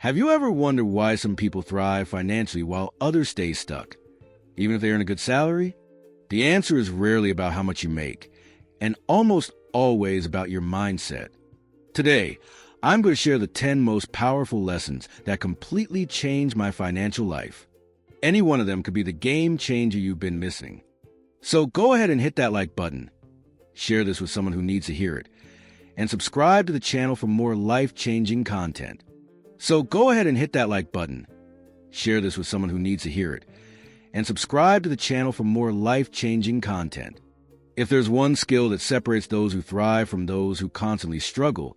Have you ever wondered why some people thrive financially while others stay stuck, even if they earn a good salary? The answer is rarely about how much you make, and almost always about your mindset. Today, I'm going to share the 10 most powerful lessons that completely changed my financial life. Any one of them could be the game changer you've been missing. So go ahead and hit that like button, share this with someone who needs to hear it, and subscribe to the channel for more life-changing content. So go ahead and hit that like button, share this with someone who needs to hear it, and subscribe to the channel for more life-changing content. If there's one skill that separates those who thrive from those who constantly struggle,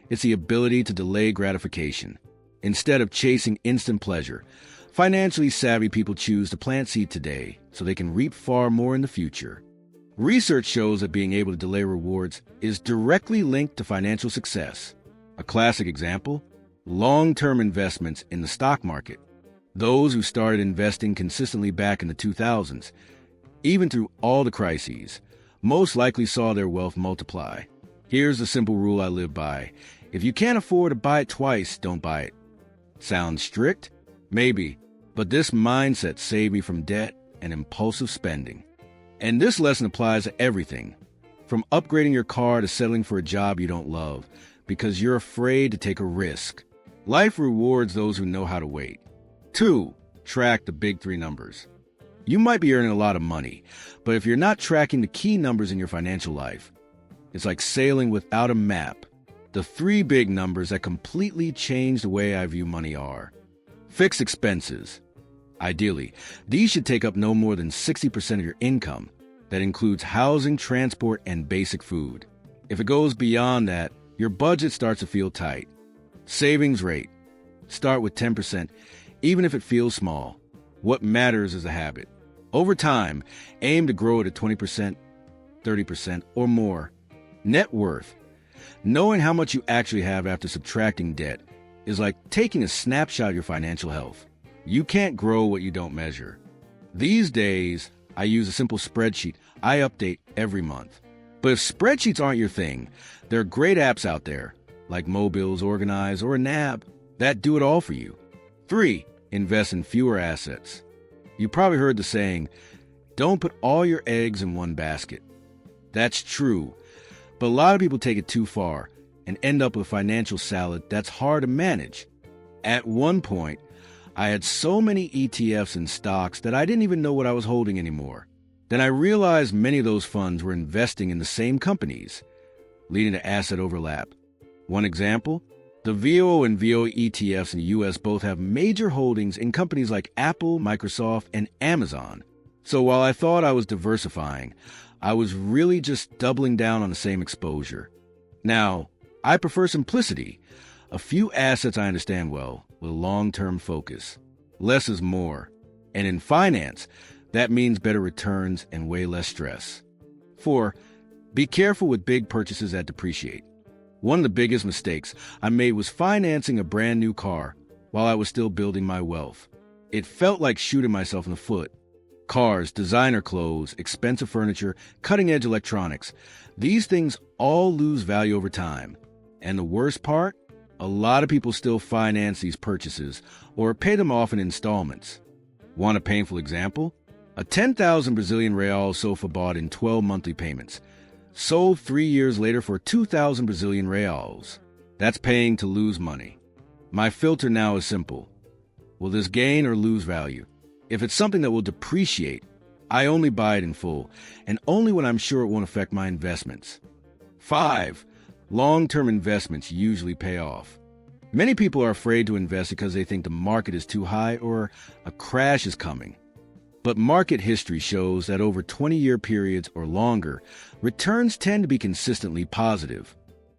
it's the ability to delay gratification. Instead of chasing instant pleasure, financially savvy people choose to plant seed today so they can reap far more in the future. Research shows that being able to delay rewards is directly linked to financial success. A classic example: long-term investments in the stock market. Those who started investing consistently back in the 2000s, even through all the crises, most likely saw their wealth multiply. Here's the simple rule I live by: if you can't afford to buy it twice, don't buy it. Sounds strict? Maybe, but this mindset saved me from debt and impulsive spending. And this lesson applies to everything, from upgrading your car to settling for a job you don't love because you're afraid to take a risk. Life rewards those who know how to wait. 2. Track the big 3 numbers. You might be earning a lot of money, but if you're not tracking the key numbers in your financial life, it's like sailing without a map. The 3 big numbers that completely change the way I view money are: fixed expenses. Ideally, these should take up no more than 60% of your income. That includes housing, transport, and basic food. If it goes beyond that, your budget starts to feel tight. Savings rate. Start with 10%, even if it feels small. What matters is a habit. Over time, aim to grow it to 20%, 30%, or more. Net worth. Knowing how much you actually have after subtracting debt is like taking a snapshot of your financial health. You can't grow what you don't measure. These days, I use a simple spreadsheet I update every month. But if spreadsheets aren't your thing, there are great apps out there, like Mobile's Organize or a NAB, that do it all for you. 3. Invest in fewer assets. You probably heard the saying, don't put all your eggs in one basket. That's true, but a lot of people take it too far and end up with a financial salad that's hard to manage. At one point, I had so many ETFs and stocks that I didn't even know what I was holding anymore. Then I realized many of those funds were investing in the same companies, leading to asset overlap. One example, the VO and VO ETFs in the U.S. both have major holdings in companies like Apple, Microsoft, and Amazon. So while I thought I was diversifying, I was really just doubling down on the same exposure. Now, I prefer simplicity. A few assets I understand well, with a long-term focus. Less is more. And in finance, that means better returns and way less stress. 4. Be careful with big purchases that depreciate. One of the biggest mistakes I made was financing a brand new car while I was still building my wealth. It felt like shooting myself in the foot. Cars, designer clothes, expensive furniture, cutting-edge electronics. These things all lose value over time. And the worst part? A lot of people still finance these purchases or pay them off in installments. Want a painful example? A 10,000 Brazilian real sofa bought in 12 monthly payments. Sold 3 years later for 2,000 Brazilian reals. That's paying to lose money. My filter now is simple. Will this gain or lose value? If it's something that will depreciate, I only buy it in full, and only when I'm sure it won't affect my investments. 5. Long-term investments usually pay off. Many people are afraid to invest because they think the market is too high or a crash is coming. But market history shows that over 20-year periods or longer, returns tend to be consistently positive.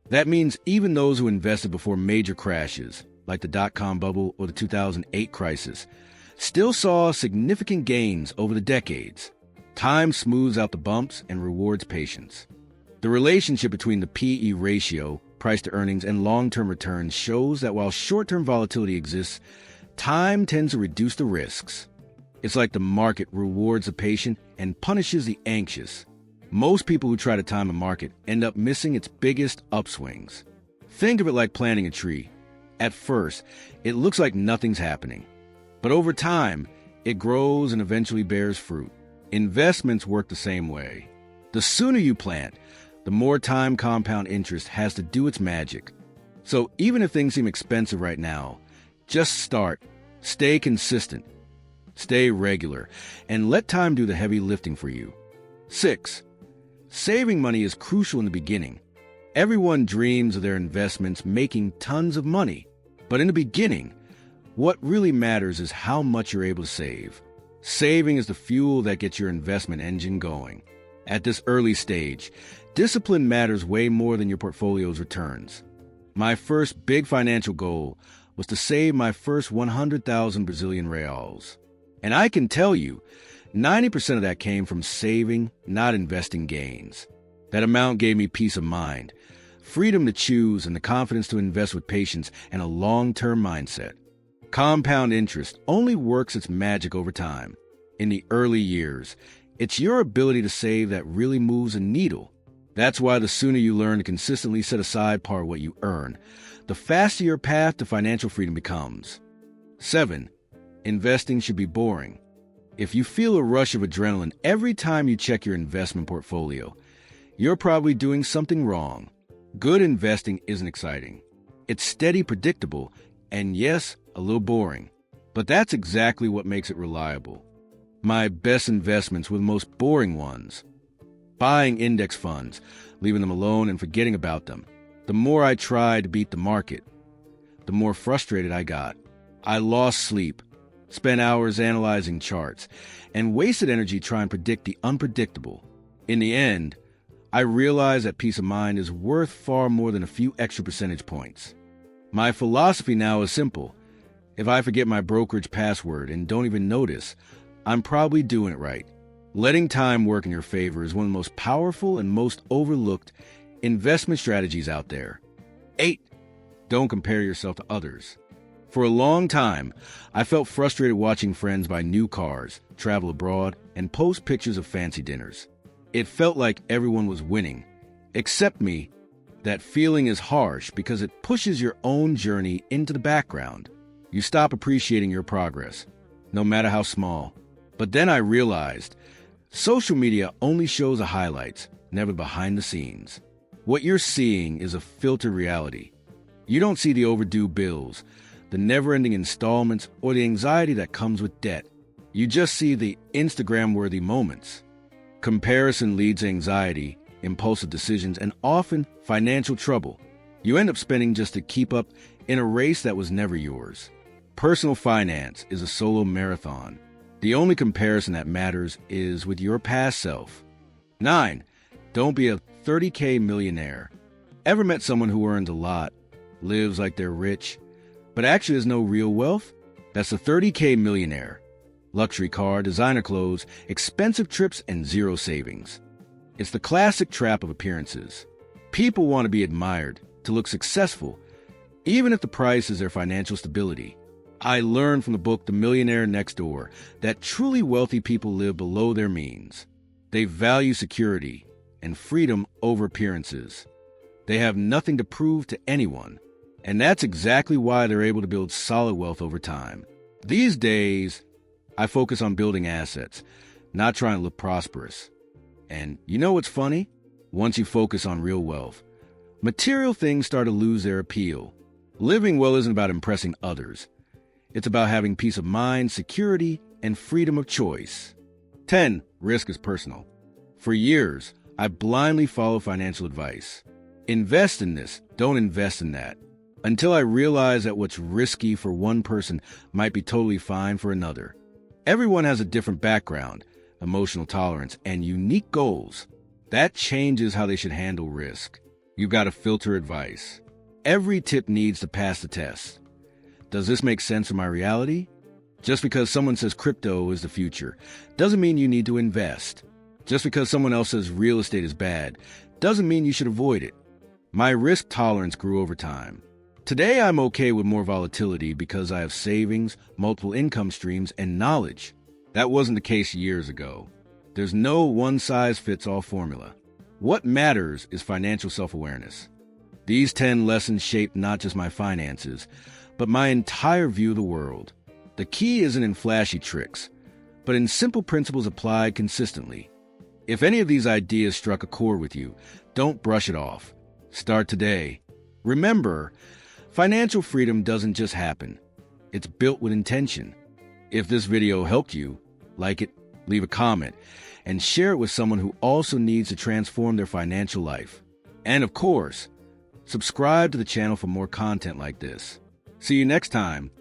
That means even those who invested before major crashes, like the dot-com bubble or the 2008 crisis, still saw significant gains over the decades. Time smooths out the bumps and rewards patience. The relationship between the P/E ratio, price to earnings, and long-term returns shows that while short-term volatility exists, time tends to reduce the risks. It's like the market rewards the patient and punishes the anxious. Most people who try to time a market end up missing its biggest upswings. Think of it like planting a tree. At first, it looks like nothing's happening. But over time, it grows and eventually bears fruit. Investments work the same way. The sooner you plant, the more time compound interest has to do its magic. So even if things seem expensive right now, just start, stay consistent, stay regular, and let time do the heavy lifting for you. 6. Saving money is crucial in the beginning. Everyone dreams of their investments making tons of money. But in the beginning, what really matters is how much you're able to save. Saving is the fuel that gets your investment engine going. At this early stage, discipline matters way more than your portfolio's returns. My first big financial goal was to save my first 100,000 Brazilian reals. And I can tell you, 90% of that came from saving, not investing gains. That amount gave me peace of mind, freedom to choose, and the confidence to invest with patience and a long-term mindset. Compound interest only works its magic over time. In the early years, it's your ability to save that really moves a needle. That's why the sooner you learn to consistently set aside part of what you earn, the faster your path to financial freedom becomes. 7. Investing should be boring. If you feel a rush of adrenaline every time you check your investment portfolio, you're probably doing something wrong. Good investing isn't exciting. It's steady, predictable, and yes, a little boring. But that's exactly what makes it reliable. My best investments were the most boring ones. Buying index funds, leaving them alone and forgetting about them. The more I tried to beat the market, the more frustrated I got. I lost sleep, spent hours analyzing charts, and wasted energy trying to predict the unpredictable. In the end, I realized that peace of mind is worth far more than a few extra percentage points. My philosophy now is simple. If I forget my brokerage password and don't even notice, I'm probably doing it right. Letting time work in your favor is one of the most powerful and most overlooked investment strategies out there. 8. Don't compare yourself to others. For a long time, I felt frustrated watching friends buy new cars, travel abroad, and post pictures of fancy dinners. It felt like everyone was winning, except me. That feeling is harsh because it pushes your own journey into the background. You stop appreciating your progress, no matter how small. But then I realized, social media only shows the highlights, never behind the scenes. What you're seeing is a filtered reality. You don't see the overdue bills, the never-ending installments, or the anxiety that comes with debt. You just see the Instagram-worthy moments. Comparison leads to anxiety, impulsive decisions, and often financial trouble. You end up spending just to keep up in a race that was never yours. Personal finance is a solo marathon. The only comparison that matters is with your past self. 9. Don't be a 30K millionaire. Ever met someone who earns a lot, lives like they're rich, but actually has no real wealth? That's a 30K millionaire. Luxury car, designer clothes, expensive trips, and zero savings. It's the classic trap of appearances. People want to be admired, to look successful, even if the price is their financial stability. I learned from the book The Millionaire Next Door that truly wealthy people live below their means. They value security and freedom over appearances. They have nothing to prove to anyone, and that's exactly why they're able to build solid wealth over time. These days, I focus on building assets, not trying to look prosperous. And you know what's funny? Once you focus on real wealth, material things start to lose their appeal. Living well isn't about impressing others. It's about having peace of mind, security, and freedom of choice. 10. Risk is personal. For years, I blindly followed financial advice. Invest in this, don't invest in that. Until I realized that what's risky for one person might be totally fine for another. Everyone has a different background, emotional tolerance, and unique goals. That changes how they should handle risk. You've got to filter advice. Every tip needs to pass the test. Does this make sense in my reality? Just because someone says crypto is the future doesn't mean you need to invest. Just because someone else says real estate is bad doesn't mean you should avoid it. My risk tolerance grew over time. Today I'm okay with more volatility because I have savings, multiple income streams, and knowledge. That wasn't the case years ago. There's no one-size-fits-all formula. What matters is financial self-awareness. These 10 lessons shaped not just my finances, but my entire view of the world. The key isn't in flashy tricks, but in simple principles applied consistently. If any of these ideas struck a chord with you, don't brush it off. Start today. Remember, financial freedom doesn't just happen. It's built with intention. If this video helped you, like it, leave a comment, and share it with someone who also needs to transform their financial life. And of course, subscribe to the channel for more content like this. See you next time.